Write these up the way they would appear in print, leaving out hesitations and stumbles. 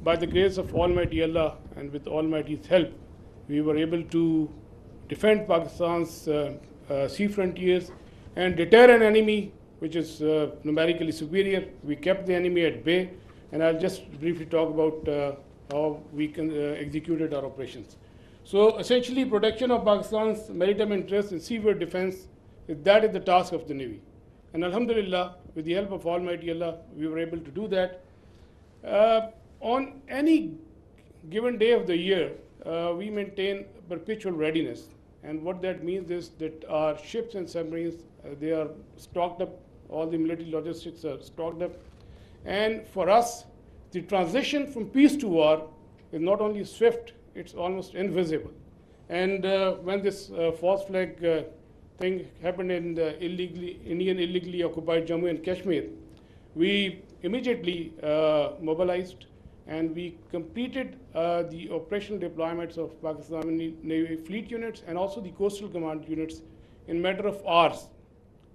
by the grace of Almighty Allah and with Almighty's help, we were able to defend Pakistan's sea frontiers and deter an enemy which is numerically superior. We kept the enemy at bay, and I'll just briefly talk about how we executed our operations. So essentially, protection of Pakistan's maritime interests in seaboard defense, that is the task of the Navy. And Alhamdulillah, with the help of Almighty Allah, we were able to do that. On any given day of the year, we maintain perpetual readiness. And what that means is that our ships and submarines, they are stocked up, all the military logistics are stocked up. And for us, the transition from peace to war is not only swift, it's almost invisible. And when this false flag thing happened in the Indian illegally occupied Jammu and Kashmir, we immediately mobilized and we completed the operational deployments of Pakistani Navy fleet units and also the coastal command units in matter of hours.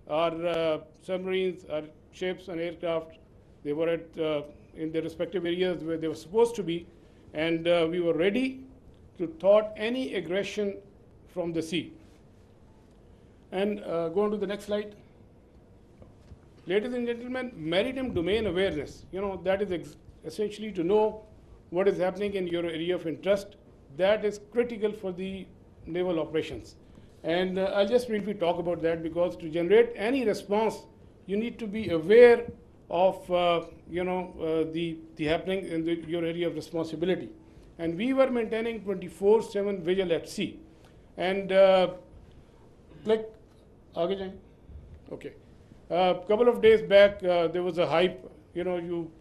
Our submarines, our ships and aircraft, they were at, in their respective areas where they were supposed to be, and we were ready to thwart any aggression from the sea. And go on to the next slide. Ladies and gentlemen, maritime domain awareness, that is essentially to know what is happening in your area of interest. That is critical for the naval operations. And I'll just briefly talk about that, because to generate any response, you need to be aware of the happening in your area of responsibility. And we were maintaining 24/7 vigil at sea. And like, okay. A couple of days back, there was a hype. You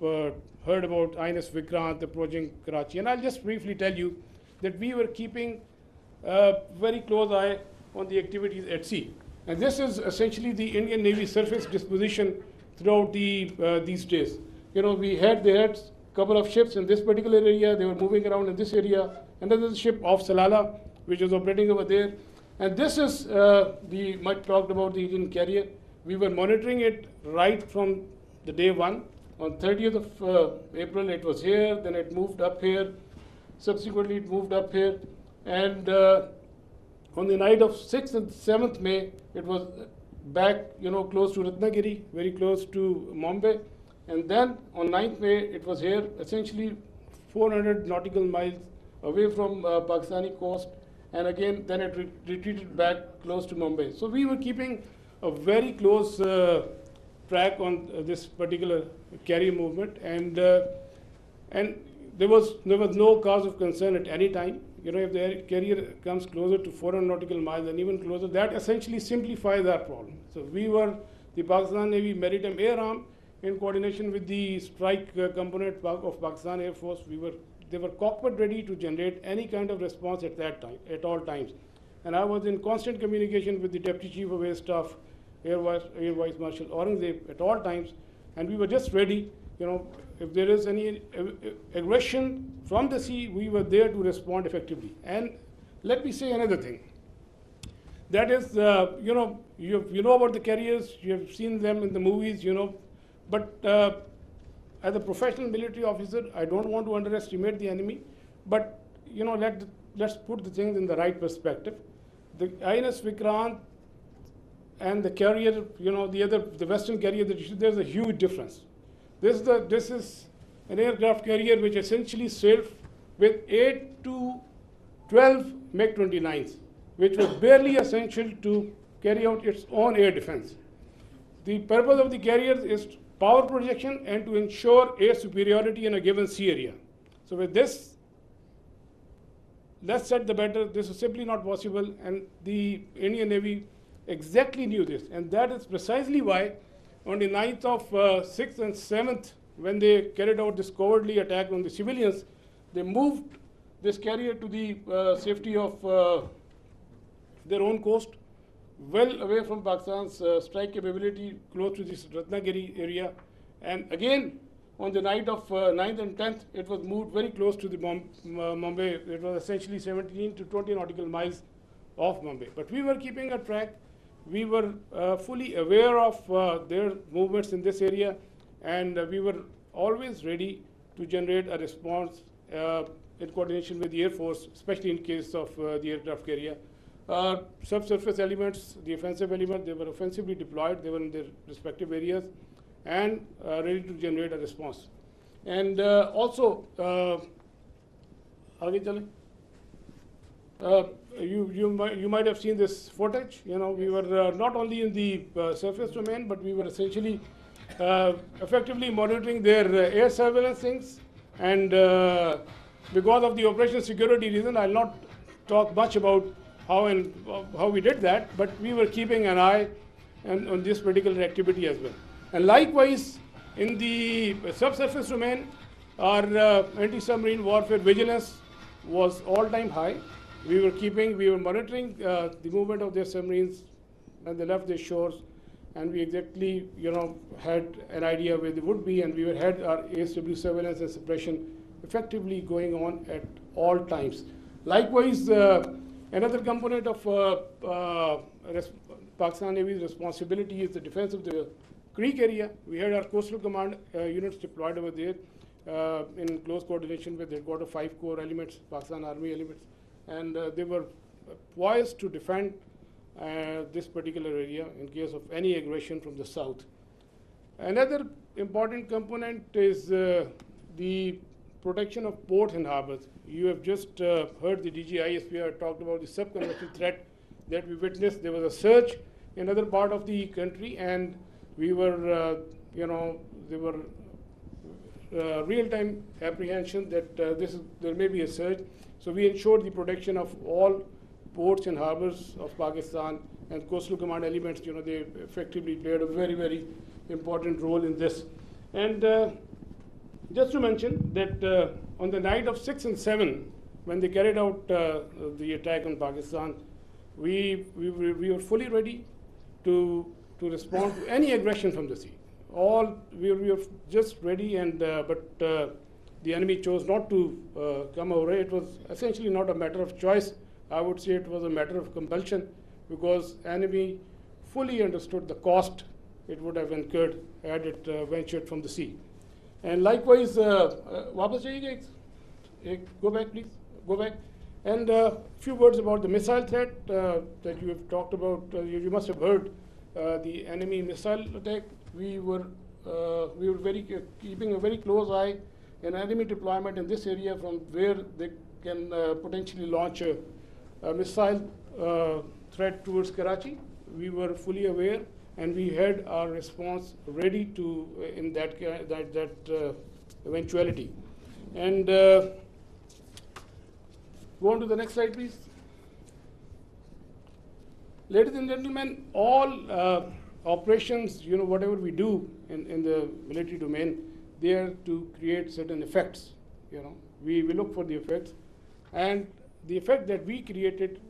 heard about INS Vikrant approaching Karachi. And I'll just briefly tell you that we were keeping a very close eye on the activities at sea. And this is essentially the Indian Navy surface disposition throughout these days. They had a couple of ships in this particular area. They were moving around in this area. Another ship off Salalah, which was operating over there. And this is the much talked about the Indian carrier. We were monitoring it right from the day one. On 30th of April, it was here. Then it moved up here. Subsequently, it moved up here. And on the night of 6th and 7th May, it was back, close to Ratnagiri, very close to Mumbai. And then on 9th May, it was here, essentially 400 nautical miles away from Pakistani coast. And again, then it retreated back close to Mumbai. So we were keeping a very close track on this particular carrier movement. And there was no cause of concern at any time. If the carrier comes closer to 400 nautical miles and even closer, that essentially simplifies our problem. So we were, the Pakistan Navy Maritime Air Arm, in coordination with the strike component of Pakistan Air Force, they were cockpit ready to generate any kind of response at that time, at all times. And I was in constant communication with the Deputy Chief of Air Staff, Air Vice Marshal Aurangzeb, at all times. And we were just ready, if there is any aggression from the sea, we were there to respond effectively. And let me say another thing. That is, you know about the carriers, you have seen them in the movies, but as a professional military officer, I don't want to underestimate the enemy, but let's put the things in the right perspective. The INS Vikrant and the carrier, the Western carrier, there's a huge difference. This is an aircraft carrier which essentially sailed with 8 to 12 MiG-29s, which was barely essential to carry out its own air defense. The purpose of the carrier is power projection and to ensure air superiority in a given sea area. So with this, less said the better. This is simply not possible, and the Indian Navy exactly knew this. And that is precisely why on the 9th of 6th and 7th, when they carried out this cowardly attack on the civilians, they moved this carrier to the safety of their own coast, well away from Pakistan's strike capability, close to this Ratnagiri area. And again, on the night of 9th and 10th, it was moved very close to the Mumbai. It was essentially 17 to 20 nautical miles off Mumbai. But we were keeping a track. We were fully aware of their movements in this area, and we were always ready to generate a response in coordination with the Air Force, especially in case of the aircraft carrier. Subsurface elements, the offensive elements, they were offensively deployed, they were in their respective areas, and ready to generate a response. And also, you might have seen this footage. You know, we were not only in the surface domain, but we were essentially effectively monitoring their air surveillance things. And because of the operation security reason, I'll not talk much about how we did that, but we were keeping an eye on this particular activity as well. And likewise, in the subsurface domain, our anti-submarine warfare vigilance was all-time high. We were monitoring the movement of their submarines when they left their shores, and we exactly, had an idea where they would be, and we had our ASW surveillance and suppression effectively going on at all times. Likewise, another component of Pakistan Navy's responsibility is the defense of the Creek area. We had our coastal command units deployed over there in close coordination with headquarter 5 Corps elements, Pakistan Army elements, and they were poised to defend this particular area in case of any aggression from the south. Another important component is the protection of ports and harbors. You have just heard the DGISPR talked about the subconventional threat that we witnessed. There was a surge in other part of the country, and we were, there were real-time apprehension that there may be a surge. So we ensured the protection of all ports and harbors of Pakistan, and coastal command elements, they effectively played a very, very important role in this. And just to mention that on the night of 6 and 7, when they carried out the attack on Pakistan, we were fully ready to respond to any aggression from the sea. We were just ready, and but the enemy chose not to come over. It was essentially not a matter of choice. I would say it was a matter of compulsion, because enemy fully understood the cost it would have incurred had it ventured from the sea. And likewise, वापस जाइएगा, go back please, go back. And a few words about the missile threat that you have talked about. You must have heard the enemy missile attack. We were keeping a very close eye on enemy deployment in this area, from where they can potentially launch a missile threat towards Karachi. We were fully aware, and we had our response ready to in that eventuality. And go on to the next slide, please. Ladies and gentlemen, all operations, whatever we do in the military domain, they are to create certain effects. We look for the effects, and the effect that we created,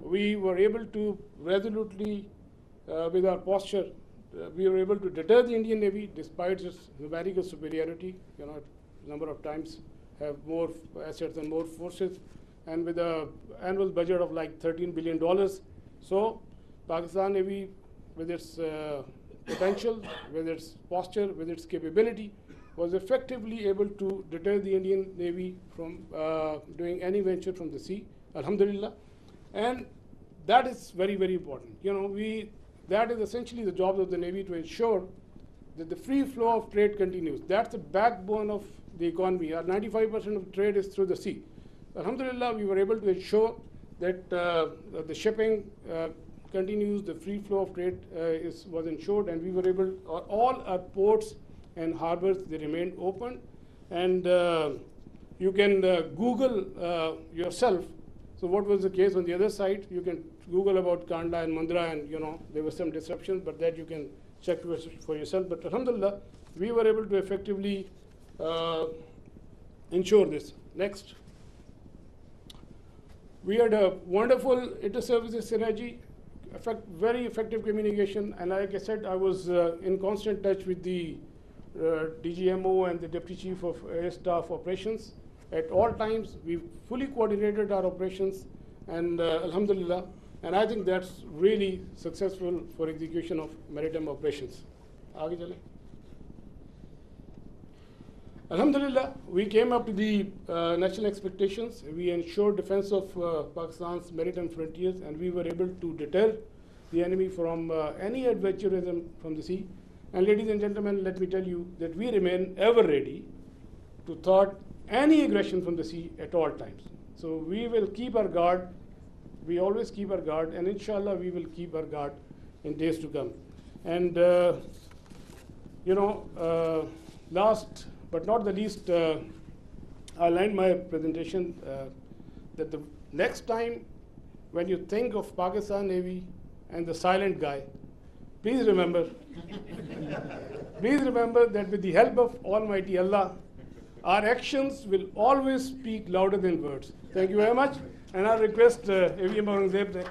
we were able to resolutely, with our posture, we were able to deter the Indian Navy despite its numerical superiority. Number of times have more assets and more forces, and with an annual budget of like $13 billion. So Pakistan Navy, with its potential, with its posture, with its capability, was effectively able to deter the Indian Navy from doing any venture from the sea, alhamdulillah. And that is very, very important. That is essentially the job of the Navy, to ensure that the free flow of trade continues. That's the backbone of the economy. Our 95% of trade is through the sea. Alhamdulillah, we were able to ensure that the shipping continues, the free flow of trade was ensured, and we were able, all our ports and harbors, they remained open. And you can Google yourself. So what was the case on the other side? You can Google about Kanda and Mandra, and there were some disruptions, but that you can check for yourself. But alhamdulillah, we were able to effectively ensure this. Next. We had a wonderful inter-services synergy, very effective communication, and like I said, I was in constant touch with the DGMO and the Deputy Chief of Air Staff Operations. At all times, we fully coordinated our operations, and alhamdulillah, and I think that's really successful for execution of maritime operations. आगे चलें. Alhamdulillah, we came up to the national expectations. We ensured defense of Pakistan's maritime frontiers, and we were able to deter the enemy from any adventurism from the sea. And ladies and gentlemen, let me tell you that we remain ever ready to thwart any aggression from the sea at all times. So we will keep our guard. We always keep our guard, and inshallah we will keep our guard in days to come. And last but not the least, I'll end my presentation that the next time when you think of Pakistan Navy and the silent guy, please remember that with the help of Almighty Allah, our actions will always speak louder than words. Thank you very much, and I request AVM Aurangzeb